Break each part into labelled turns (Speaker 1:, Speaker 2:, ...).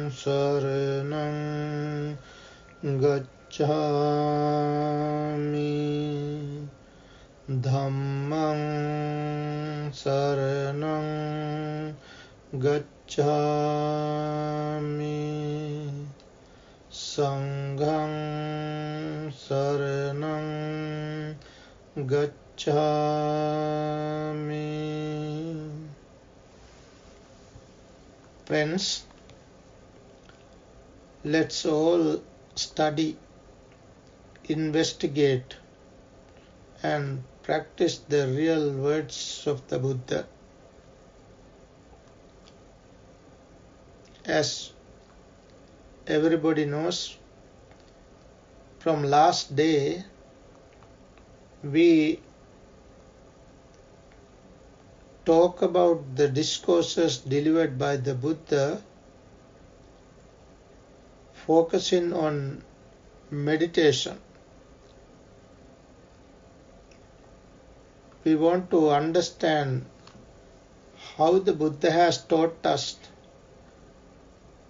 Speaker 1: saranam gacchami, Dhammam saranam gacchami, Sangham saranam gacchami. Friends, let's all study, investigate, and practice the real words of the Buddha. As everybody knows, from last day we talk about the discourses delivered by the Buddha, focusing on meditation. We want to understand how the Buddha has taught us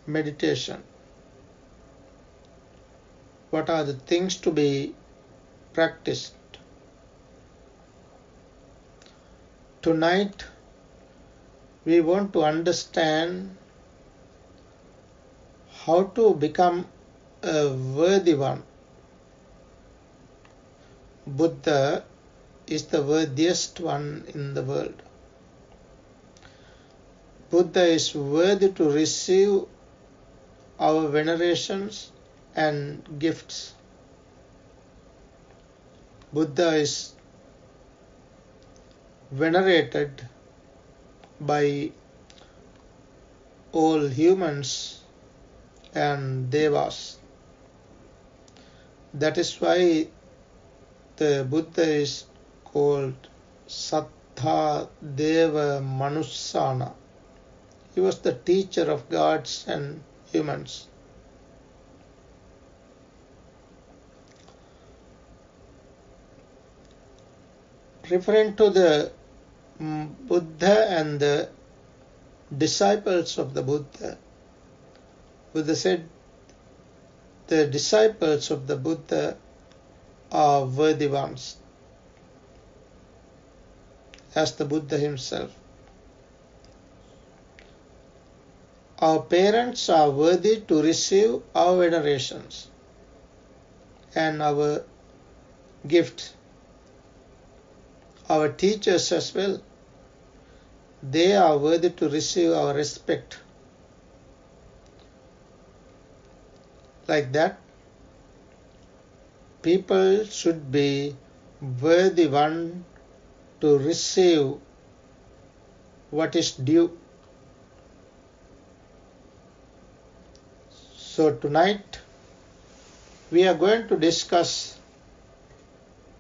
Speaker 1: meditation. What are the things to be practiced? Tonight, we want to understand how to become a worthy one. Buddha is the worthiest one in the world. Buddha is worthy to receive our venerations and gifts. Buddha is venerated by all humans and devas. That is why the Buddha is called Sattha Deva Manussana. He was the teacher of gods and humans. Referring to the Buddha and the disciples of the Buddha, Buddha said the disciples of the Buddha are worthy ones, as the Buddha himself. Our parents are worthy to receive our venerations and our gifts. Our teachers as well, they are worthy to receive our respect. Like that, people should be worthy one to receive what is due. So tonight, we are going to discuss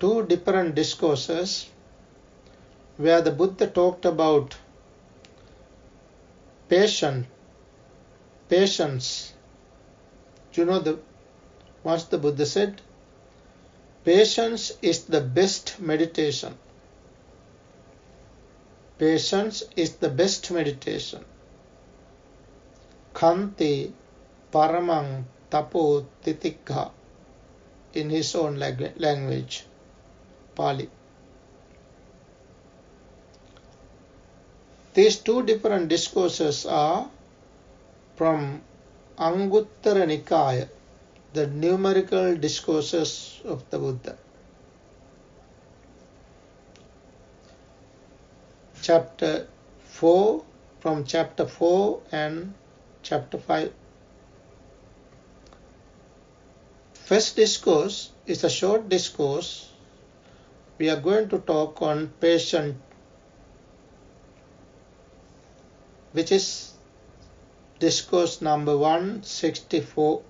Speaker 1: two different discourses where the Buddha talked about patience. You know what the Buddha said? Patience is the best meditation. Patience is the best meditation. Khanti paramang tapo titikha, in his own language, Pali. These two different discourses are from Anguttara Nikaya, the numerical discourses of the Buddha. Chapter 4, from chapter 4 and chapter 5. First discourse is a short discourse. We are going to talk on patience, which is discourse number 164,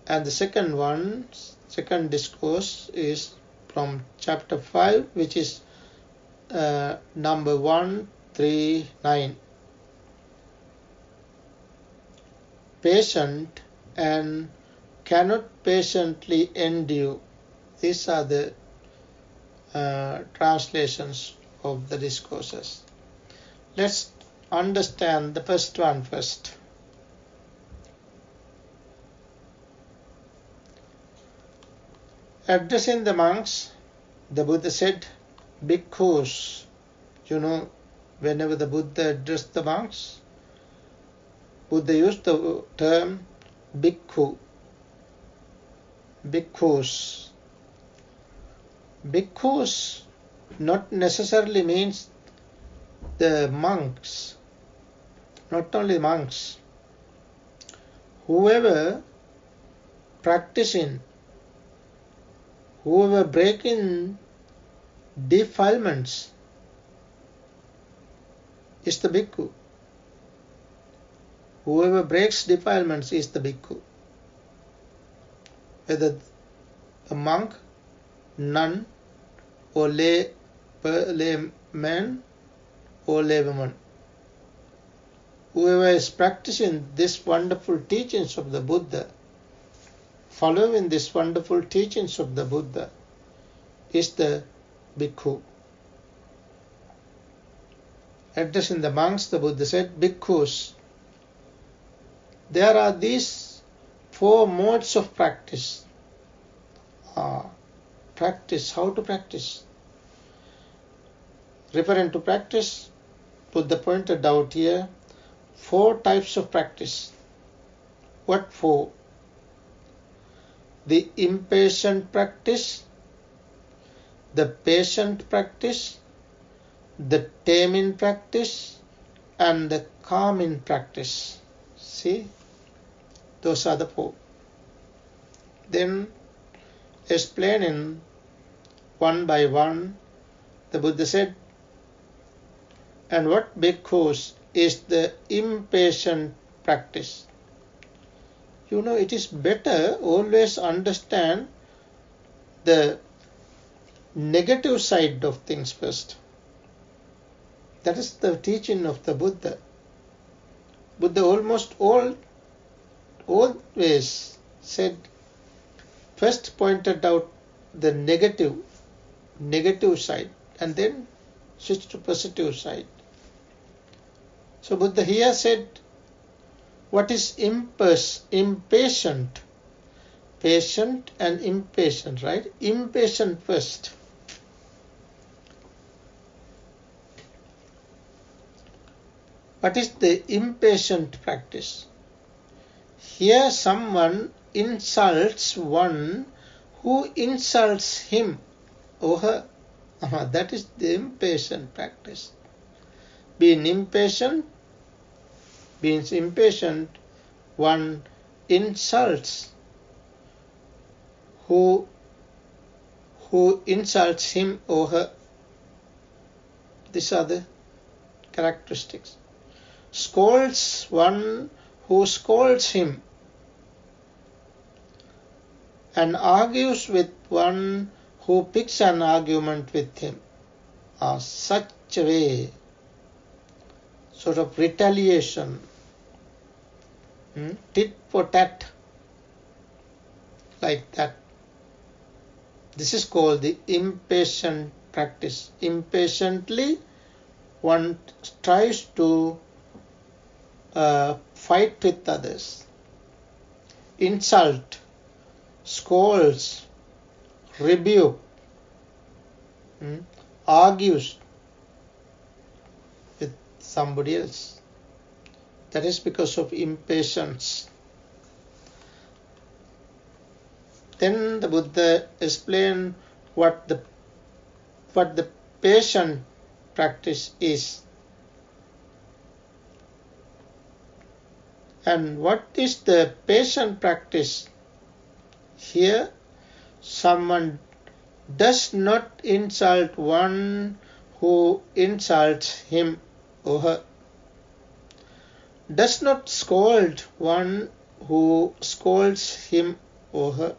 Speaker 1: and the second discourse is from chapter 5, which is number 139. Patient and cannot patiently endure. These are the translations of the discourses. Let's understand the first one first. Addressing the monks, the Buddha said, bhikkhus. Whenever the Buddha addressed the monks, Buddha used the term bhikkhu. Bhikkhus. Bhikkhus not necessarily means the monks, not only monks. Whoever breaking defilements is the bhikkhu. Whoever breaks defilements is the bhikkhu. Whether a monk, nun, or layman or laywoman. Whoever is practicing this wonderful teachings of the Buddha, following these wonderful teachings of the Buddha, is the bhikkhu. Addressing the monks, the Buddha said, bhikkhus. There are these 4 modes of practice. Practice, how to practice? Referring to practice, Buddha pointed out here 4 types of practice. What 4? The impatient practice, the patient practice, the taming practice, and the calming practice. See, those are the 4. Then, explaining one by one, the Buddha said, and what bhikkhus is the impatient practice. It is better always understand the negative side of things first. That is the teaching of the Buddha. Buddha almost always said, first pointed out the negative side and then switch to positive side. So Buddha here said, what is impatient? Patient and impatient, right? Impatient first. What is the impatient practice? Here someone insults one who insults him or her. That is the impatient practice. Being impatient means one insults who insults him or her. These are the characteristics. Scolds one who scolds him, and argues with one who picks an argument with him. Such a way, sort of retaliation, tit for tat, like that. This is called the impatient practice. Impatiently, one tries to fight with others, insult, scolds, rebuke, argues with somebody else. That is because of impatience. Then the Buddha explained what the patient practice is. And what is the patient practice? Here, someone does not insult one who insults him or her, does not scold one who scolds him or her,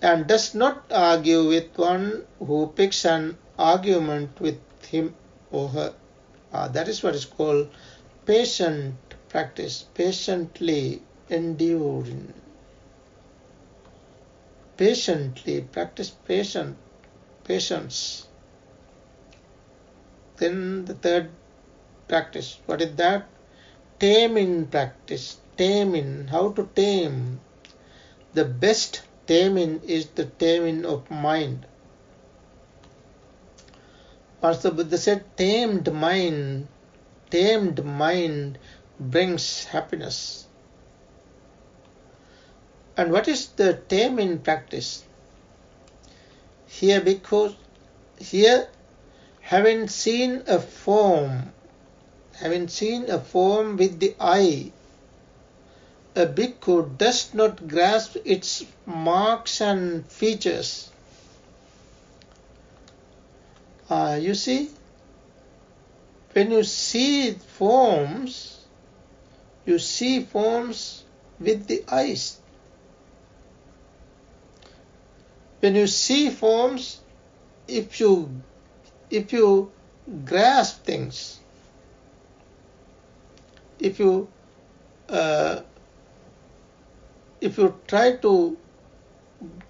Speaker 1: and does not argue with one who picks an argument with him or her. That is what is called patient practice, patiently enduring. Patiently practice patience. Then the third practice. What is that? Taming practice. Taming. How to tame? The best taming is the taming of mind. As the Buddha said, tamed mind brings happiness. And what is the taming practice? Here, having seen a form with the eye, a bhikkhu does not grasp its marks and features. You see, when you see forms with the eyes. When you see forms, if you grasp things, if you try to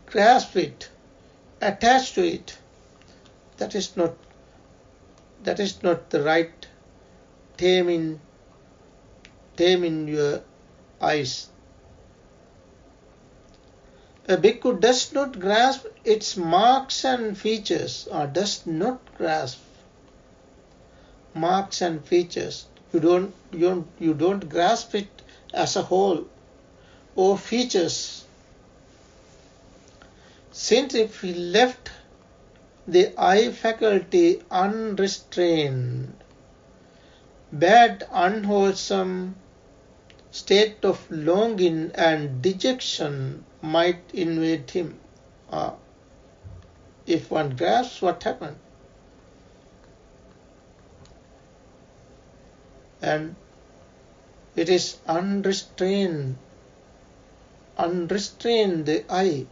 Speaker 1: grasp it, attach to it, that is not the right taming your eyes. A bhikkhu does not grasp its marks and features, or does not grasp marks and features. You don't grasp it as a whole, or features. Since if he left the eye faculty unrestrained, bad, unwholesome state of longing and dejection might invade him. If one grasps what happened, and it is unrestrained the eye,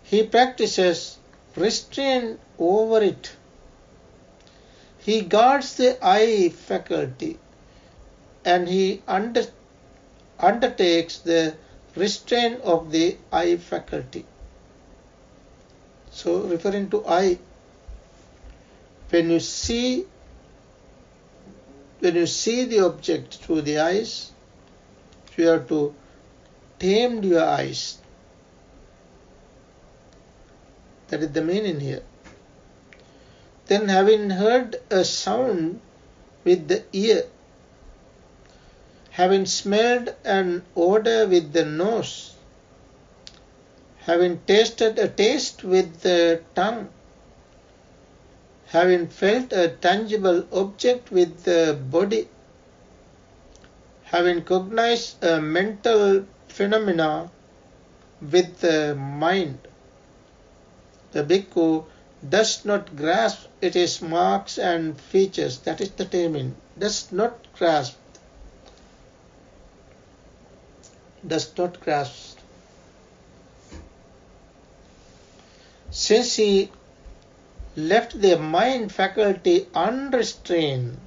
Speaker 1: he practices restraint over it. He guards the eye faculty, and he undertakes the restraint of the eye faculty. So, referring to eye, when you see the object through the eyes, you have to tame your eyes. That is the meaning here. Then, having heard a sound with the ear, having smelled an odor with the nose, having tasted a taste with the tongue, having felt a tangible object with the body, having cognized a mental phenomena with the mind, the bhikkhu does not grasp its marks and features. That is the taming. Does not grasp. Since he left the mind faculty unrestrained,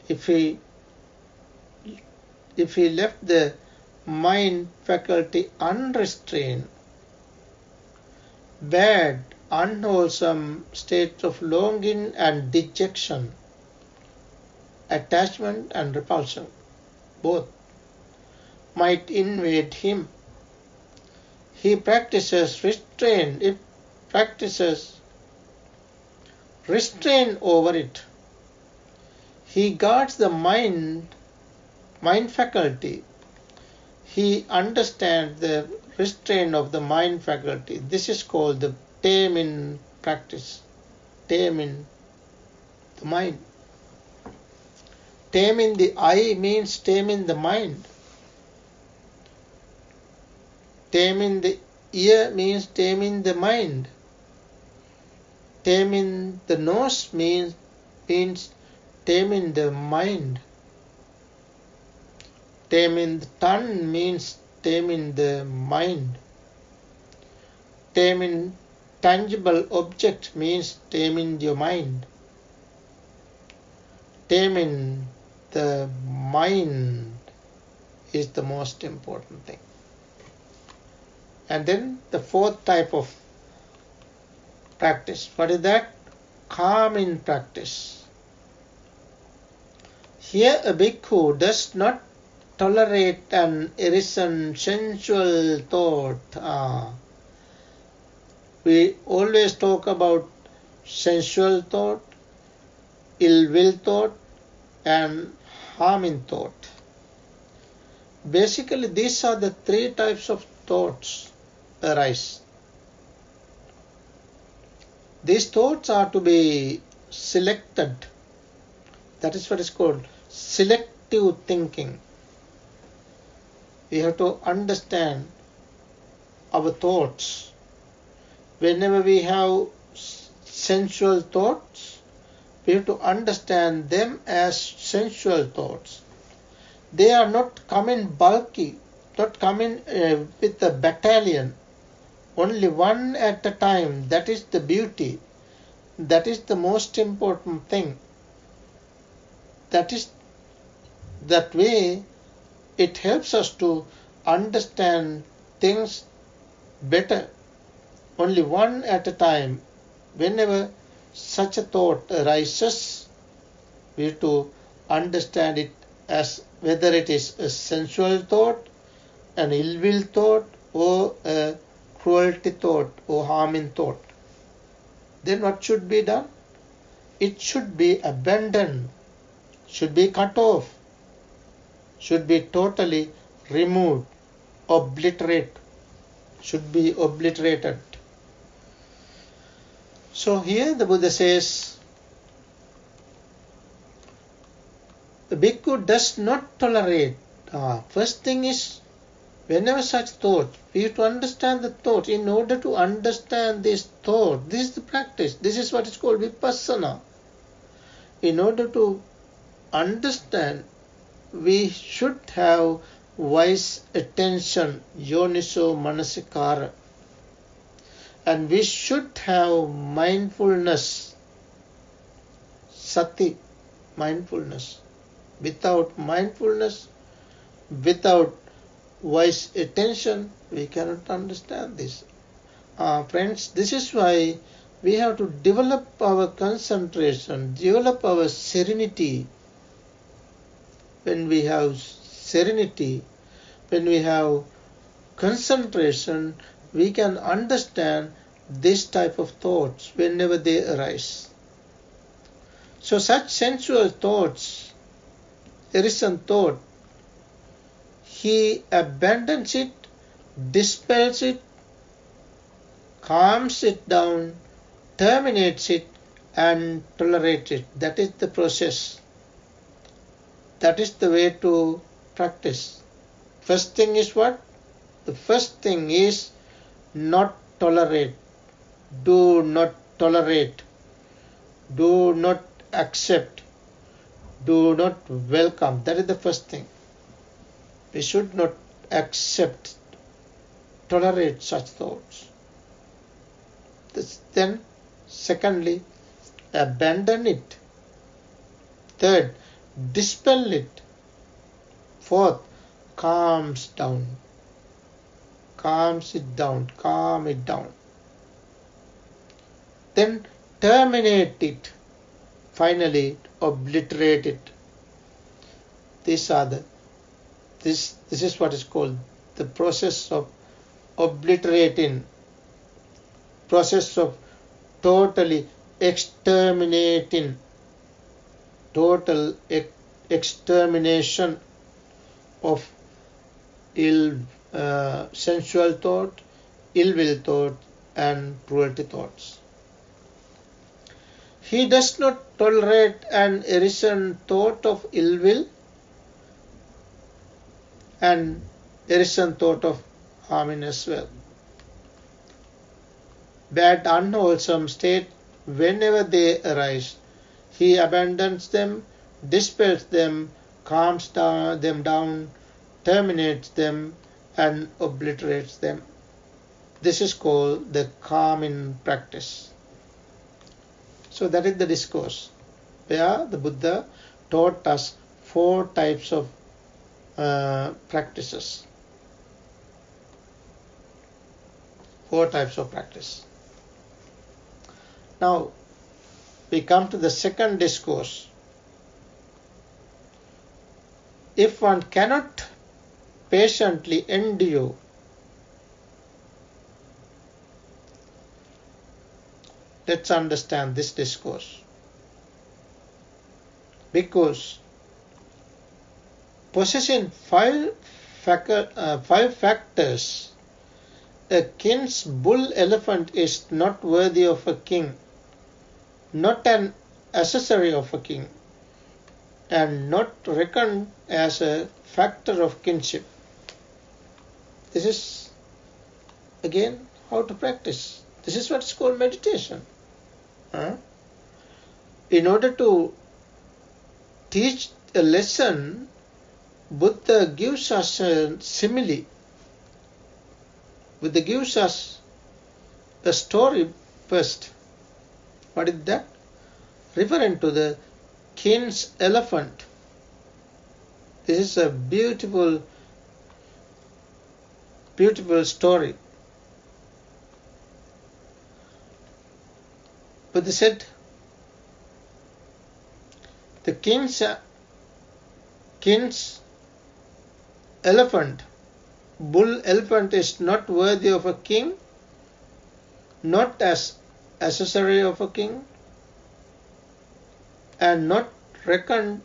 Speaker 1: if he left the mind faculty unrestrained, bad, unwholesome states of longing and dejection, attachment and repulsion, both, might invade him. He practices restraint. Over it. He guards the mind faculty. He understands the restraint of the mind faculty. This is called the taming practice. Taming the mind. Taming the eye means taming the mind. Taming the ear means taming the mind. Taming the nose means taming the mind. Taming the tongue means taming the mind. Taming tangible object means taming your mind. Taming the mind is the most important thing. And then the fourth type of practice. What is that? Calming practice. Here a bhikkhu does not tolerate an irreverent sensual thought. We always talk about sensual thought, ill will thought, and harming thought. Basically, these are the three types of thoughts arise. These thoughts are to be selected. That is what is called selective thinking. We have to understand our thoughts. Whenever we have sensual thoughts, we have to understand them as sensual thoughts. They are not coming bulky, not coming with a battalion, only one at a time. That is the beauty. That is the most important thing. That way it helps us to understand things better. Only one at a time. Whenever such a thought arises, we have to understand it as whether it is a sensual thought, an ill will thought, or a cruelty thought or harming thought. Then what should be done? It should be abandoned, should be cut off, should be totally removed, should be obliterated. So here the Buddha says, the bhikkhu does not tolerate. First thing is, whenever such thought, we have to understand the thought. In order to understand this thought, this is the practice. This is what is called vipassana. In order to understand, we should have wise attention, yoniso manasikara. And we should have mindfulness, sati, mindfulness. Without mindfulness, without wise attention, we cannot understand this. Friends, this is why we have to develop our concentration, develop our serenity. When we have serenity, when we have concentration, we can understand this type of thoughts whenever they arise. So such sensual thoughts, irreverent thought, he abandons it, dispels it, calms it down, terminates it, and tolerates it. That is the process. That is the way to practice. First thing is what? The first thing is not tolerate. Do not tolerate. Do not accept. Do not welcome. That is the first thing. We should not accept, tolerate such thoughts. Then, secondly, abandon it. Third, dispel it. Fourth, calms down. Calms it down. Calm it down. Then terminate it. Finally, obliterate it. This is what is called the process of obliterating, process of totally exterminating, total extermination of sensual thought, ill will thought, and cruelty thoughts. He does not tolerate an irreverent thought of ill will and irreverent thought of harming as well. Bad, unwholesome state, whenever they arise, he abandons them, dispels them, calms them down, terminates them, and obliterates them. This is called the calming practice. So that is the discourse where the Buddha taught us 4 types of practices. 4 types of practice. Now we come to the second discourse. If one cannot patiently endure let's understand this discourse. Because possessing five factors, a king's bull elephant is not worthy of a king, not an accessory of a king, and not reckoned as a factor of kinship. This is again how to practice. This is what's called meditation. In order to teach a lesson, Buddha gives us a simile. Buddha gives us a story first. What is that? Referring to the king's elephant. This is a beautiful story. Buddha said, the king's elephant, bull elephant is not worthy of a king, not as accessory of a king, and not reckoned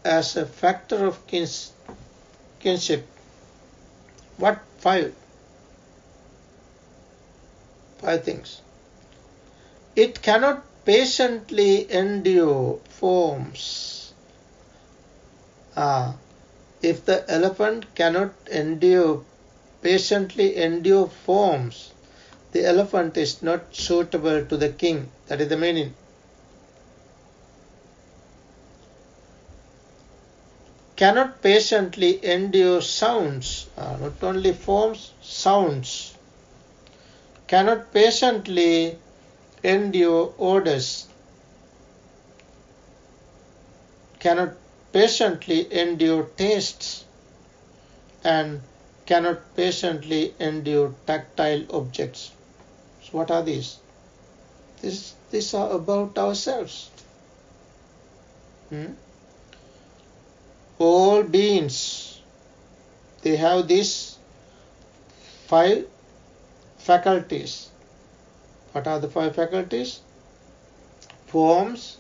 Speaker 1: as a factor of kinship. What five? Five things. It cannot patiently endure forms. If the elephant cannot patiently endure forms, the elephant is not suitable to the king. That is the meaning. Cannot patiently endure sounds, not only forms, sounds. Cannot patiently endure odors. Cannot patiently endure tastes, and cannot patiently endure tactile objects. So what are these? These are about ourselves. All beings, they have these five faculties. What are the five faculties? Forms,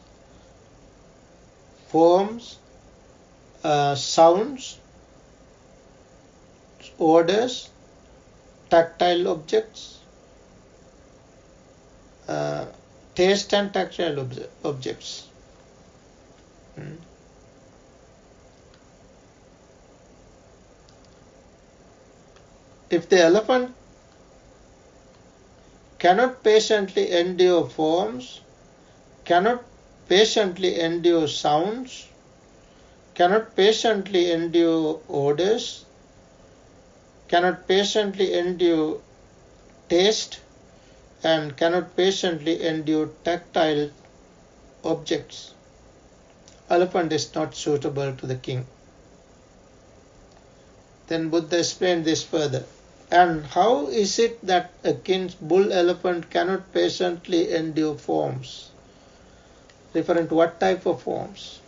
Speaker 1: sounds, odors, tactile objects, taste and tactile objects. If the elephant cannot patiently endure forms, cannot patiently endure sounds, cannot patiently endure odors, cannot patiently endure taste, and cannot patiently endure tactile objects, elephant is not suitable to the king. Then Buddha explained this further. And how is it that a king's bull elephant cannot patiently endure forms? Referring to what type of forms?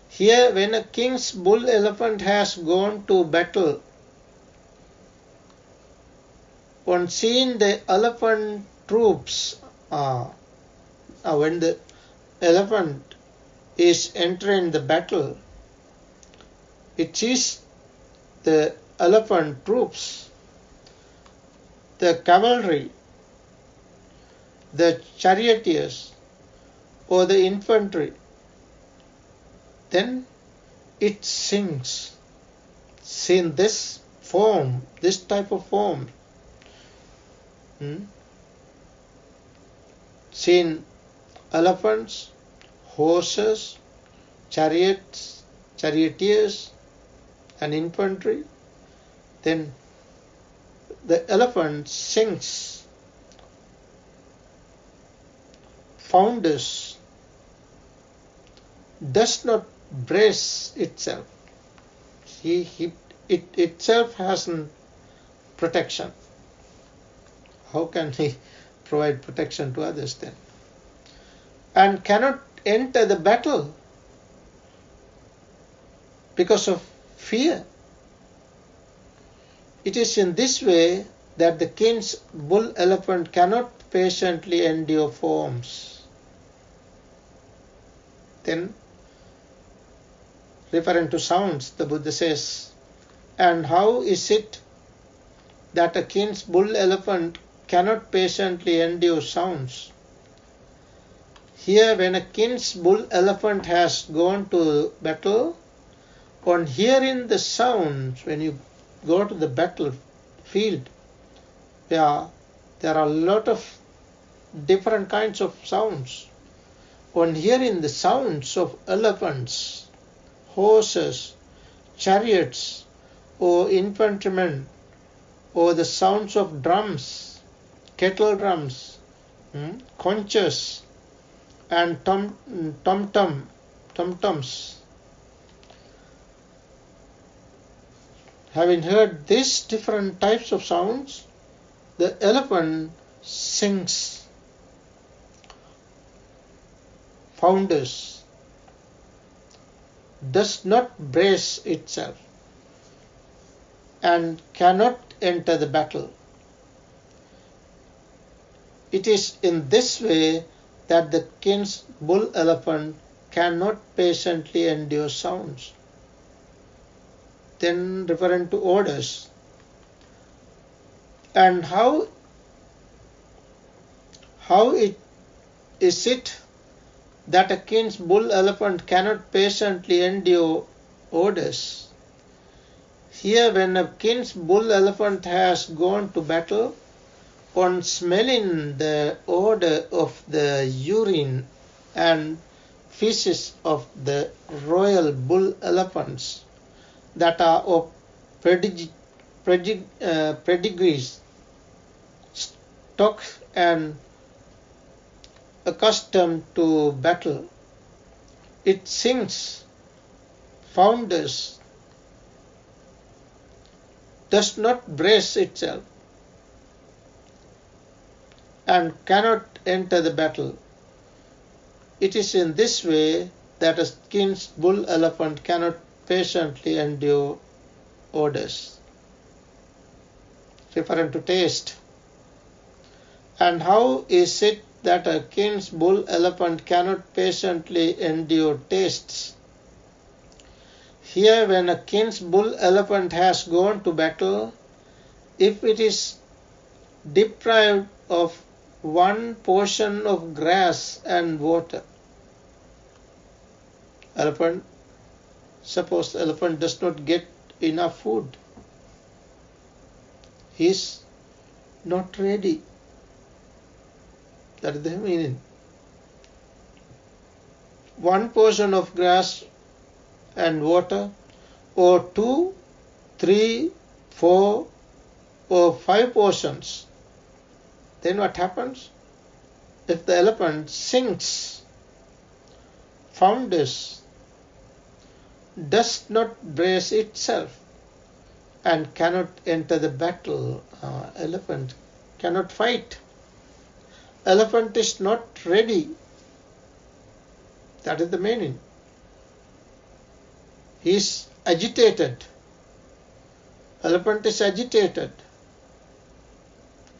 Speaker 1: Here, when a king's bull elephant has gone to battle, on seeing the elephant troops, when the elephant is entering the battle, it sees the elephant troops, the cavalry, the charioteers, or the infantry, then it sings. Seeing this form, this type of form, seeing elephants, horses, charioteers, and infantry, then the elephant sings, founders, does not brace itself. It itself has protection. How can he provide protection to others then. And cannot enter the battle because of fear. It is in this way that the king's bull elephant cannot patiently endure forms. Then, referring to sounds, the Buddha says, and how is it that a king's bull elephant cannot patiently endure sounds? Here, when a king's bull elephant has gone to battle, on hearing the sounds, when you go to the battlefield, there are a lot of different kinds of sounds. On hearing the sounds of elephants, horses, chariots, or infantrymen, or the sounds of drums, kettle drums, conches, and tom-toms. Having heard these different types of sounds, the elephant sings, founders, does not brace itself, and cannot enter the battle. It is in this way that the king's bull elephant cannot patiently endure sounds. Then referring to orders. And how is it that a king's bull elephant cannot patiently endure orders? Here, when a king's bull elephant has gone to battle, on smelling the odor of the urine and feces of the royal bull elephants that are of pedigrees, stock, and accustomed to battle, it sings, founders, does not brace itself, and cannot enter the battle. It is in this way that a king's bull elephant cannot patiently endure orders. Referring to taste. And how is it that a king's bull elephant cannot patiently endure tastes? Here, when a king's bull elephant has gone to battle, if it is deprived of one portion of grass and water, suppose the elephant does not get enough food, he is not ready. That is the meaning. One portion of grass and water, or 2, 3, 4, or 5 portions. Then what happens? If the elephant sinks, founders, does not brace itself, and cannot enter the battle, elephant cannot fight. Elephant is not ready. That is the meaning. He is agitated. Elephant is agitated.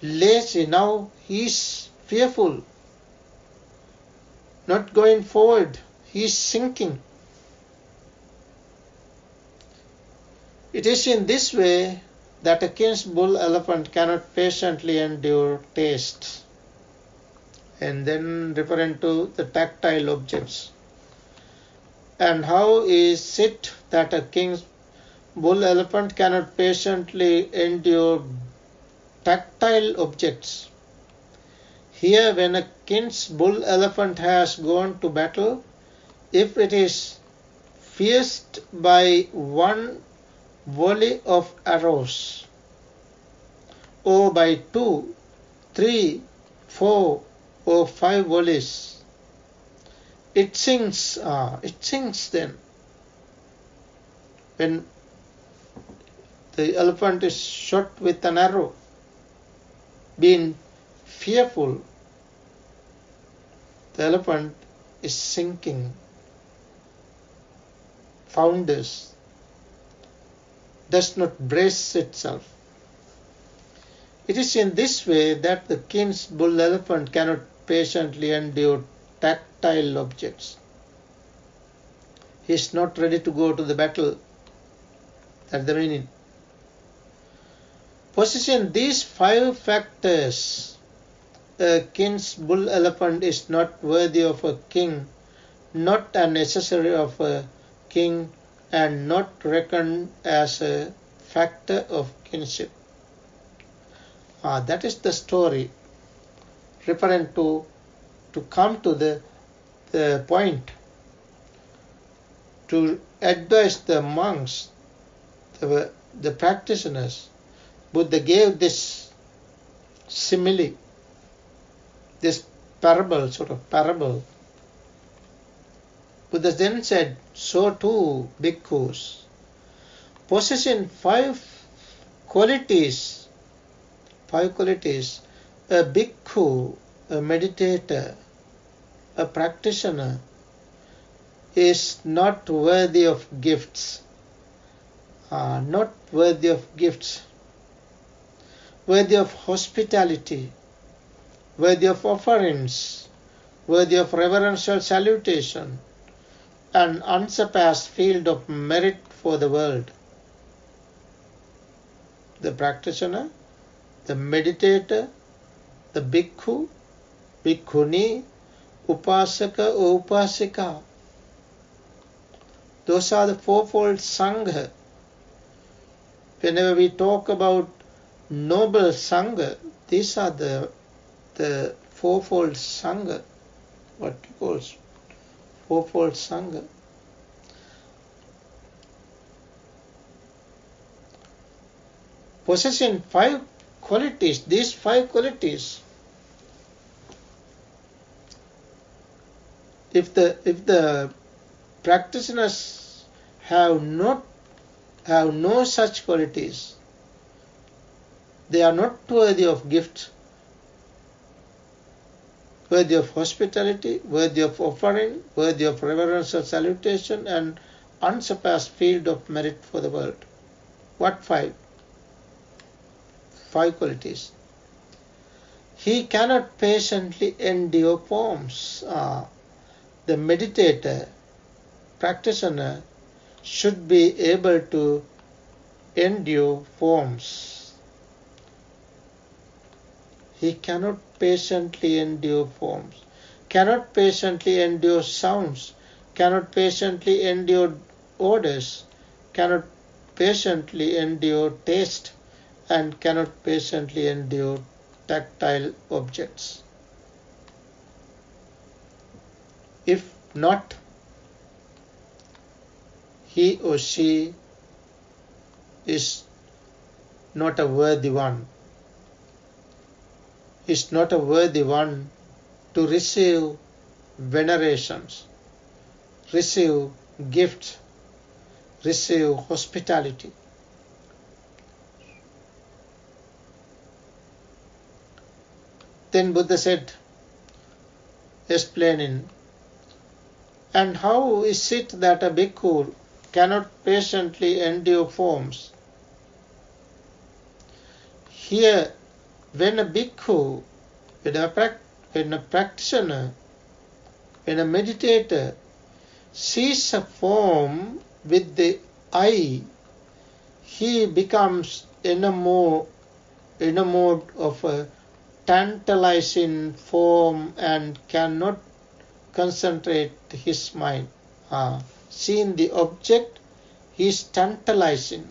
Speaker 1: Lazy. Now he is fearful. Not going forward. He is sinking. It is in this way that a king's bull elephant cannot patiently endure taste. And then referring to the tactile objects. And how is it that a king's bull elephant cannot patiently endure tactile objects? Here, when a king's bull elephant has gone to battle, if it is pierced by one volley of arrows, or by 2, 3, 4, or 5 volleys, it sinks then. When the elephant is shot with an arrow, being fearful. The elephant is sinking, founders, does not brace itself. It is in this way that the king's bull elephant cannot patiently endure tactile objects. He is not ready to go to the battle. That's the meaning. Possessing these 5 factors, a king's bull elephant is not worthy of a king, not a necessary of a king, and not reckoned as a factor of kingship. That is the story, referring to come to the point, to advise the monks, the practitioners. Buddha gave this simile, this parable, sort of parable. Buddha then said, so too, bhikkhus, possessing 5 qualities, a bhikkhu, a meditator, a practitioner, is not worthy of gifts, worthy of hospitality, worthy of offerings, worthy of reverential salutation, an unsurpassed field of merit for the world. The practitioner, the meditator, the bhikkhu, bhikkhuni, upasaka or upasika. Those are the fourfold sangha. Whenever we talk about noble sangha, these are the fourfold sangha, what we call fourfold sangha. Possessing 5 qualities, these 5 qualities, if the practitioners have no such qualities, they are not worthy of gifts, worthy of hospitality, worthy of offering, worthy of reverential salutation, and unsurpassed field of merit for the world. What 5? 5 qualities. He cannot patiently endure forms. The meditator, practitioner, should be able to endure forms. He cannot patiently endure forms, cannot patiently endure sounds, cannot patiently endure odors, cannot patiently endure taste, and cannot patiently endure tactile objects. If not, he or she is not a worthy one. Is not a worthy one to receive venerations, receive gifts, receive hospitality. Then Buddha said, explaining, and how is it that a bhikkhu cannot patiently endure forms? Here, when a bhikkhu, when a practitioner, when a meditator sees a form with the eye, he becomes enamored of a tantalizing form and cannot concentrate his mind. Seeing the object, he is tantalizing,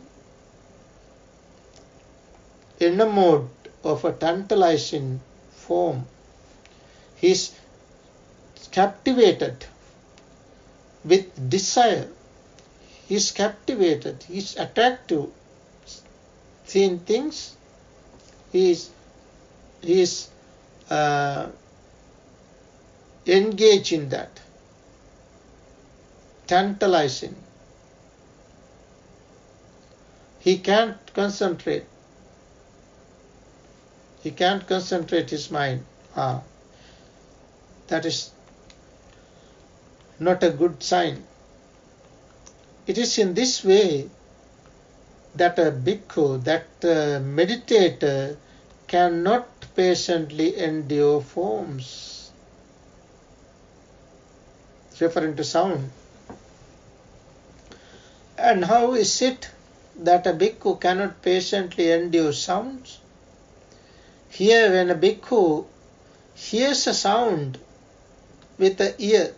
Speaker 1: enamored of a tantalizing form. He is captivated with desire. He is captivated. He is attractive. Seeing things, he is engaged in that. Tantalizing. He can't concentrate. He can't concentrate his mind. That is not a good sign. It is in this way that a bhikkhu, that meditator, cannot patiently endure forms. Referring to sound. And how is it that a bhikkhu cannot patiently endure sounds? Here, when a bhikkhu hears a sound with the ear,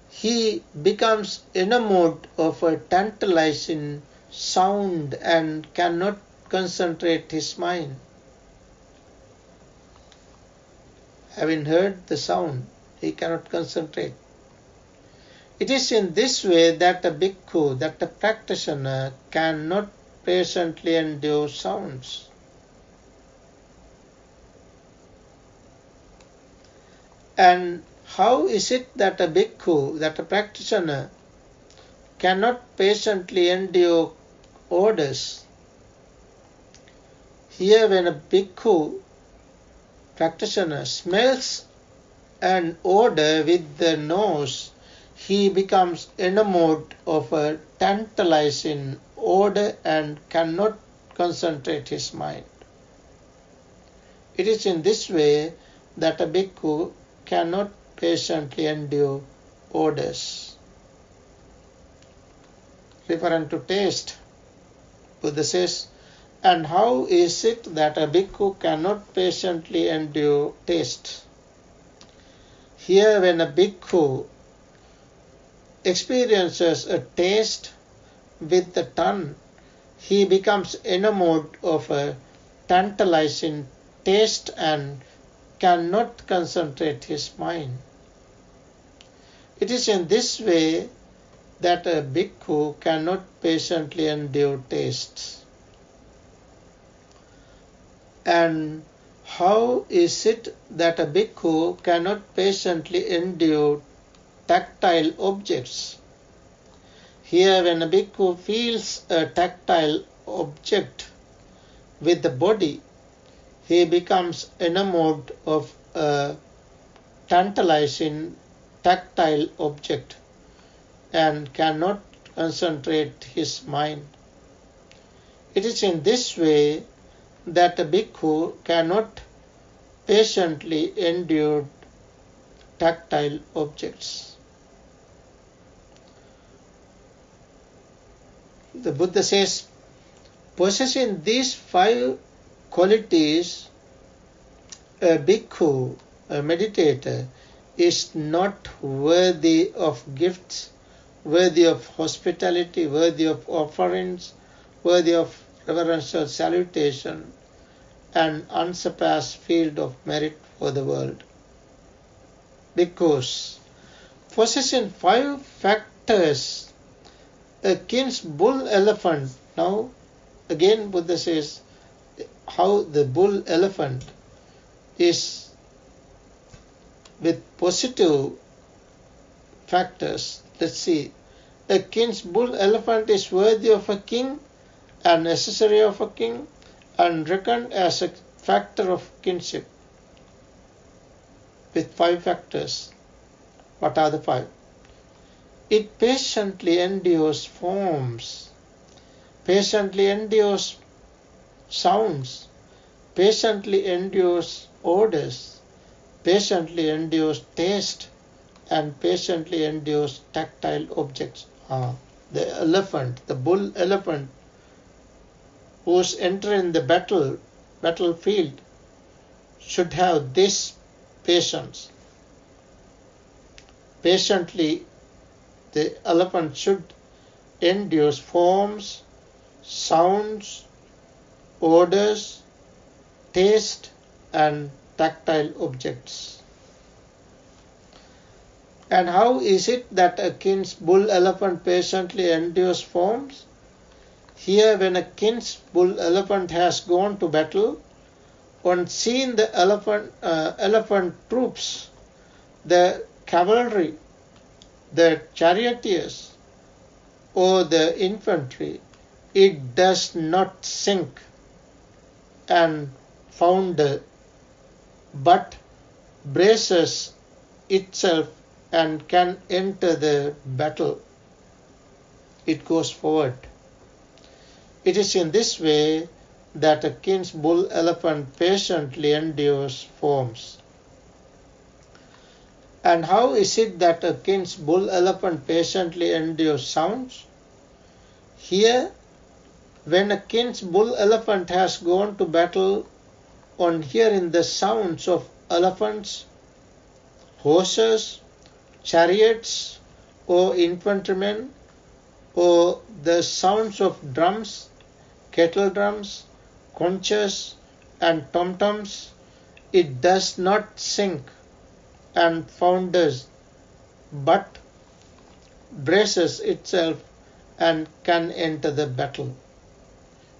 Speaker 1: he becomes enamored of a tantalizing sound and cannot concentrate his mind. Having heard the sound, he cannot concentrate. It is in this way that a bhikkhu, that a practitioner, cannot patiently endure sounds. And how is it that a bhikkhu, that a practitioner, cannot patiently endure odors? Here, when a bhikkhu, practitioner, smells an odor with the nose, he becomes enamored of a tantalizing odor and cannot concentrate his mind. It is in this way that a bhikkhu cannot patiently endure odors. Referring to taste, Buddha says, and how is it that a bhikkhu cannot patiently endure taste? Here, when a bhikkhu experiences a taste with the tongue, he becomes enamored of a tantalizing taste and cannot concentrate his mind. It is in this way that a bhikkhu cannot patiently endure tastes. And how is it that a bhikkhu cannot patiently endure tactile objects? Here, when a bhikkhu feels a tactile object with the body, he becomes enamored of a tantalizing tactile object and cannot concentrate his mind. It is in this way that a bhikkhu cannot patiently endure tactile objects. The Buddha says, possessing these 5 qualities, a bhikkhu, a meditator, is not worthy of gifts, worthy of hospitality, worthy of offerings, worthy of reverential salutation, and unsurpassed field of merit for the world. Because possessing 5 factors, a king's bull elephant. Now, again, Buddha says how the bull elephant is with positive factors. Let's see. A king's bull elephant is worthy of a king and necessary of a king and reckoned as a factor of kinship with 5 factors. What are the 5? It patiently endures forms, patiently endures sounds, patiently endures odors, patiently endures taste, and patiently endures tactile objects. The elephant, the bull elephant, who's entering the battlefield, should have this patience. Patiently, the elephant should endure forms, sounds, odors, taste, and tactile objects. And how is it that a king's bull elephant patiently endures forms? Here, when a king's bull elephant has gone to battle, on seeing the elephant troops, the cavalry, the charioteers, or the infantry, it does not sink and founder, but braces itself and can enter the battle. It goes forward. It is in this way that a king's bull elephant patiently endures forms. And how is it that a king's bull elephant patiently endures sounds? Here, when a king's bull elephant has gone to battle, on hearing the sounds of elephants, horses, chariots, or infantrymen, or the sounds of drums, kettle drums, conches, and tom-toms, it does not sink and founders, but braces itself and can enter the battle.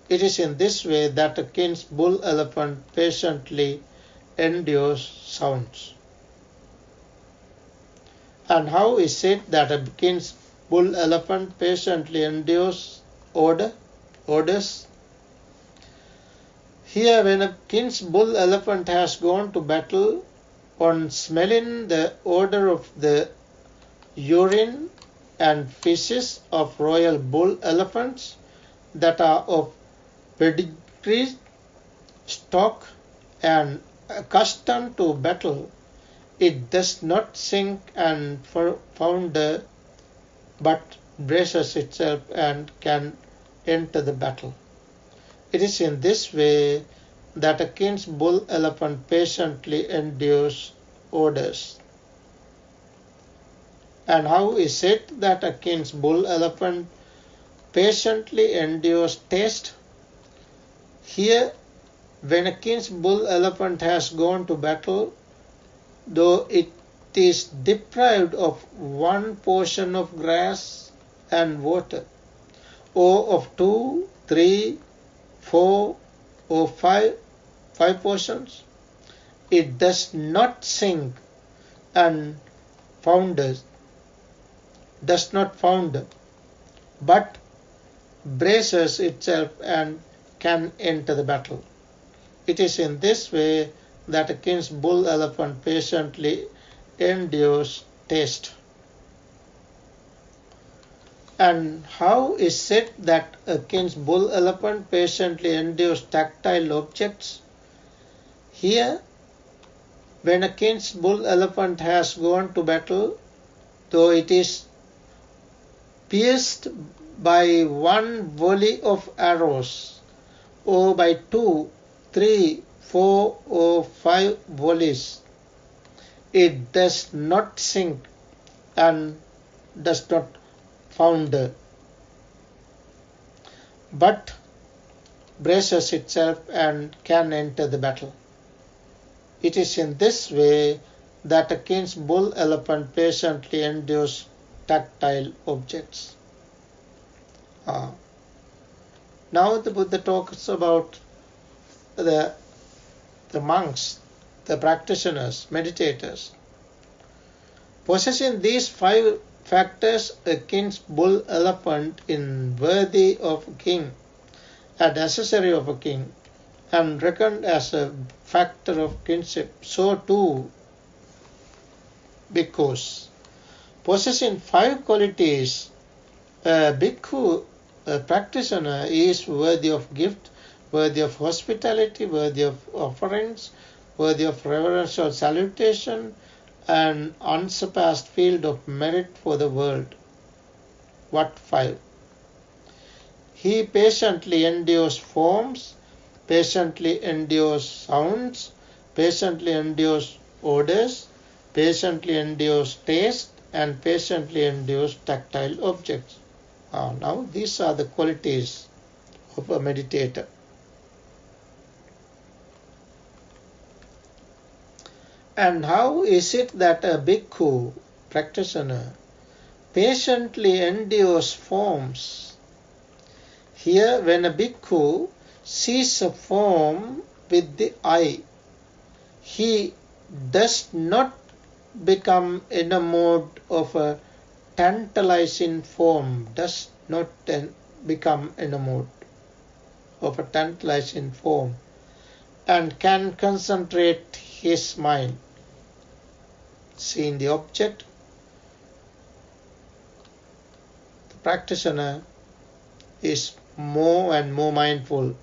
Speaker 1: It is in this way that a king's bull elephant patiently endures sounds. And how is it that a king's bull elephant patiently endures orders? Here, when a king's bull elephant has gone to battle, on smelling the odor of the urine and feces of royal bull elephants that are of pedigree, stock, and accustomed to battle, it does not sink and founder, but braces itself and can enter the battle. It is in this way that a king's bull elephant patiently endures orders. And how is it that a king's bull elephant patiently endures taste? Here, when a king's bull elephant has gone to battle, though it is deprived of one portion of grass and water, or of 2, 3, 4, or 5 portions, it does not sink and does not founder, but braces itself and can enter the battle. It is in this way that a king's bull elephant patiently endures taste. And how is it that a king's bull elephant patiently endures tactile objects? Here, when a king's bull elephant has gone to battle, though it is pierced by one volley of arrows, or by 2, 3, 4, or 5 volleys, it does not sink and does not founder, but braces itself and can enter the battle. It is in this way that a king's bull elephant patiently endures tactile objects. Now the Buddha talks about the monks, the practitioners, meditators. Possessing these 5 factors, a king's bull elephant is worthy of a king, a necessary of a king, and reckoned as a factor of kingship. So too, bhikkhus. Possessing 5 qualities, a bhikkhu, a practitioner, is worthy of gift, worthy of hospitality, worthy of offerings, worthy of reverential salutation, and unsurpassed field of merit for the world. What 5? He patiently endures forms, patiently endures sounds, patiently endures odors, patiently endures taste, and patiently endures tactile objects. Now these are the qualities of a meditator. And how is it that a bhikkhu, practitioner, patiently endures forms? Here, when a bhikkhu sees a form with the eye, he does not become enamored of a tantalizing form, does not become enamored of a tantalizing form, and can concentrate his mind. Seeing the object, the practitioner is more and more mindful,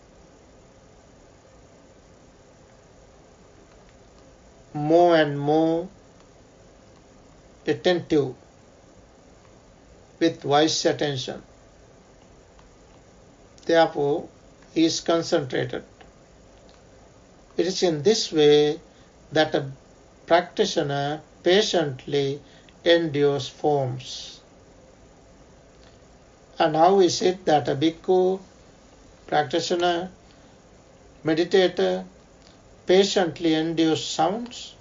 Speaker 1: more and more attentive, with wise attention. Therefore, he is concentrated. It is in this way that a practitioner patiently endures forms. And how is it that a bhikkhu, practitioner, meditator patiently endures sounds?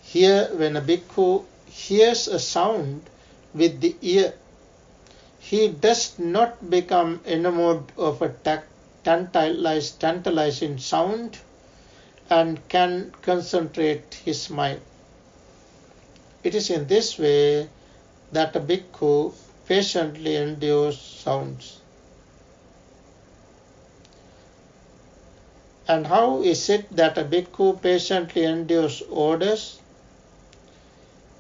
Speaker 1: Here, when a bhikkhu hears a sound with the ear, he does not become enamored of a tantalizing sound and can concentrate his mind. It is in this way that a bhikkhu patiently endures sounds. And how is it that a bhikkhu patiently endures odors?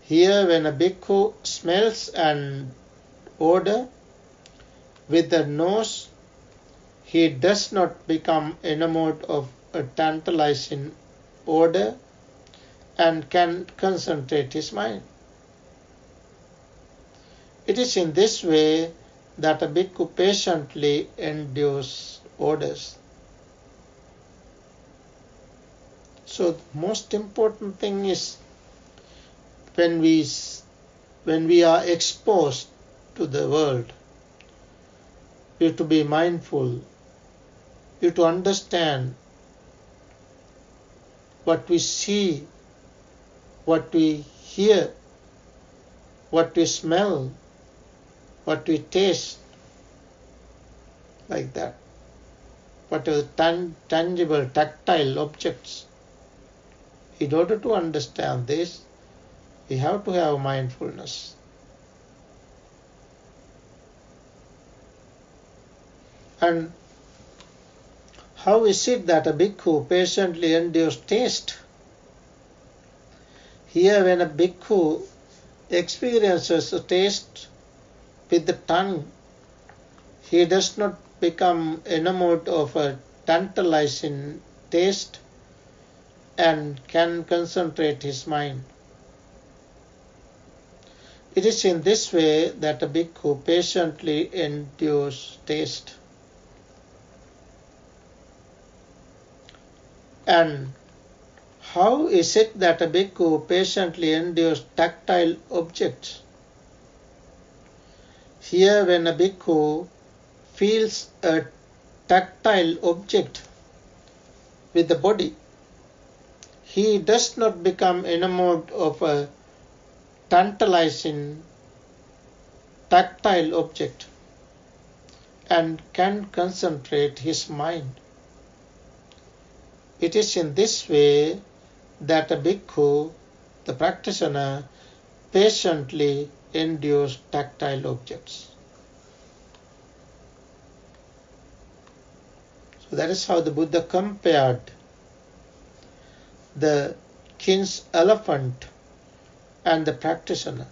Speaker 1: Here, when a bhikkhu smells an odor with the nose, he does not become enamored of a tantalizing odor and can concentrate his mind. It is in this way that a bhikkhu patiently endures odors. So the most important thing is when we are exposed to the world, we have to be mindful, we have to understand what we see, what we hear, what we smell, what we taste, like that. Whatever tangible, tactile objects. In order to understand this, we have to have mindfulness. And how is it that a bhikkhu patiently endures taste? Here, when a bhikkhu experiences a taste with the tongue, he does not become enamored of a tantalizing taste and can concentrate his mind. It is in this way that a bhikkhu patiently endures taste. And how is it that a bhikkhu patiently endures tactile objects? Here, when a bhikkhu feels a tactile object with the body, he does not become enamored of a tantalizing tactile object and can concentrate his mind. It is in this way that a bhikkhu, the practitioner, patiently endures tactile objects. So that is how the Buddha compared the king's elephant and the practitioner,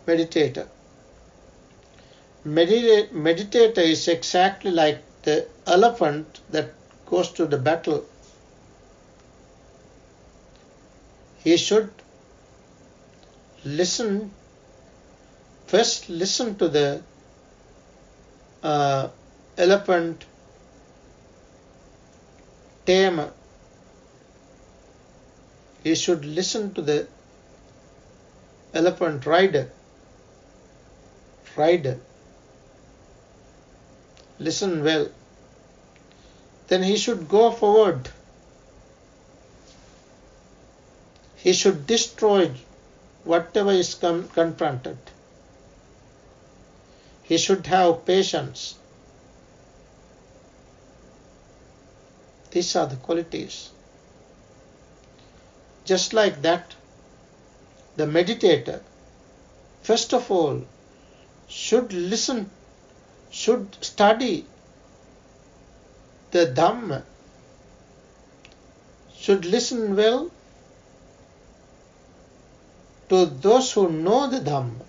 Speaker 1: meditator. Meditator is exactly like the elephant that goes to the battle. He should first listen to the elephant tamer. He should listen to the elephant rider. Listen well. Then he should go forward. He should destroy whatever is confronted. He should have patience. These are the qualities. Just like that, the meditator, first of all, should study the Dhamma, should listen well to those who know the Dhamma,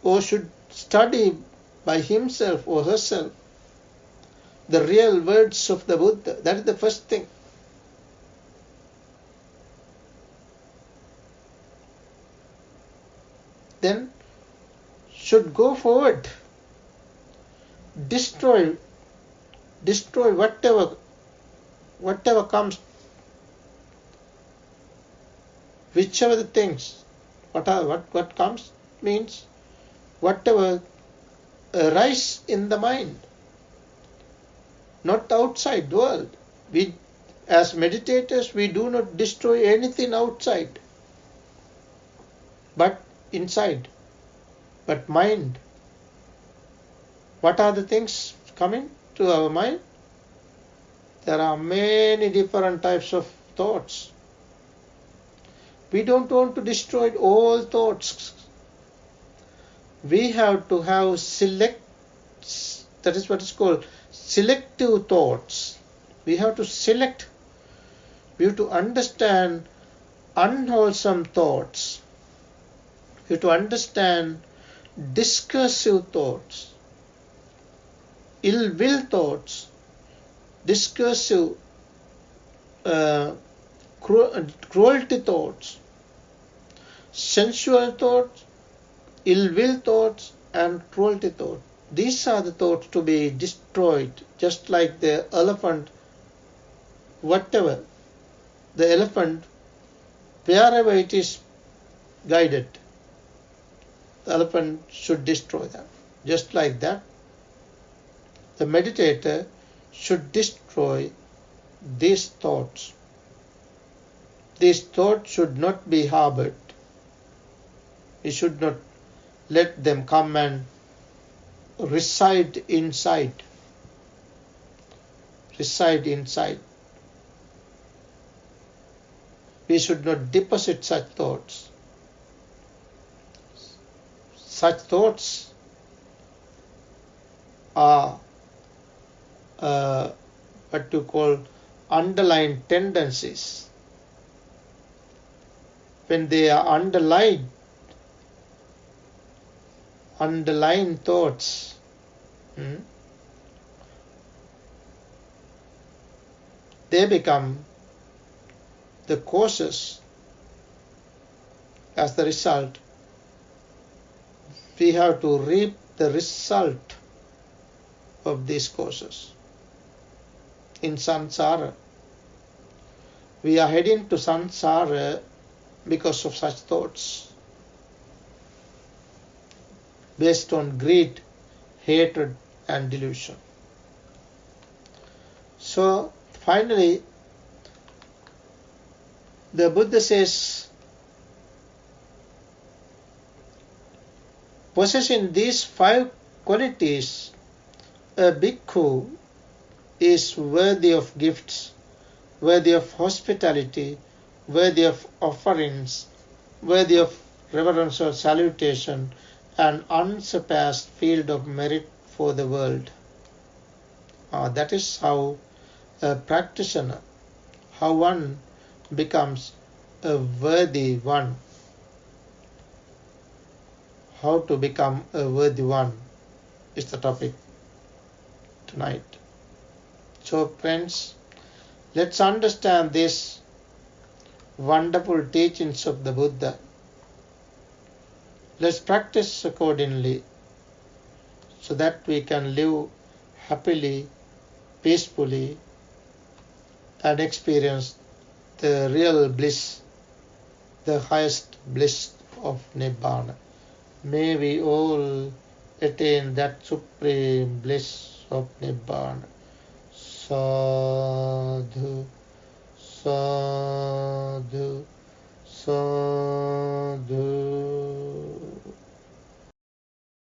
Speaker 1: or should study by himself or herself the real words of the Buddha. That is the first thing. Then should go forward, destroy whatever comes, whichever the things, what comes means whatever arise in the mind, not the outside world. We, as meditators, we do not destroy anything outside, but inside. But mind, what are the things coming to our mind? There are many different types of thoughts. We don't want to destroy all thoughts. We have to have that is what is called selective thoughts. We have to select, we have to understand unwholesome thoughts. We have to understand discursive thoughts, ill will thoughts, discursive cruelty thoughts, sensual thoughts, ill will thoughts, and cruelty thoughts. These are the thoughts to be destroyed, just like the elephant, whatever, the elephant, wherever it is guided, the elephant should destroy them. Just like that, the meditator should destroy these thoughts. These thoughts should not be harbored. We should not let them come and reside inside. Reside inside. We should not deposit such thoughts. Such thoughts are what you call underlying tendencies. When they are underlying thoughts, they become the causes. As the result, we have to reap the result of these causes. In samsara, we are heading to samsara because of such thoughts, based on greed, hatred, and delusion. So finally, the Buddha says, possessing these 5 qualities, a bhikkhu is worthy of gifts, worthy of hospitality, worthy of offerings, worthy of reverential salutation, and unsurpassed field of merit for the world. That is how a practitioner, how one becomes a worthy one. How to become a worthy one is the topic tonight. So friends, let's understand these wonderful teachings of the Buddha. Let's practice accordingly so that we can live happily, peacefully, and experience the real bliss, the highest bliss of Nibbana. May we all attain that supreme bliss of Nibbana. Sadhu, sadhu, sadhu.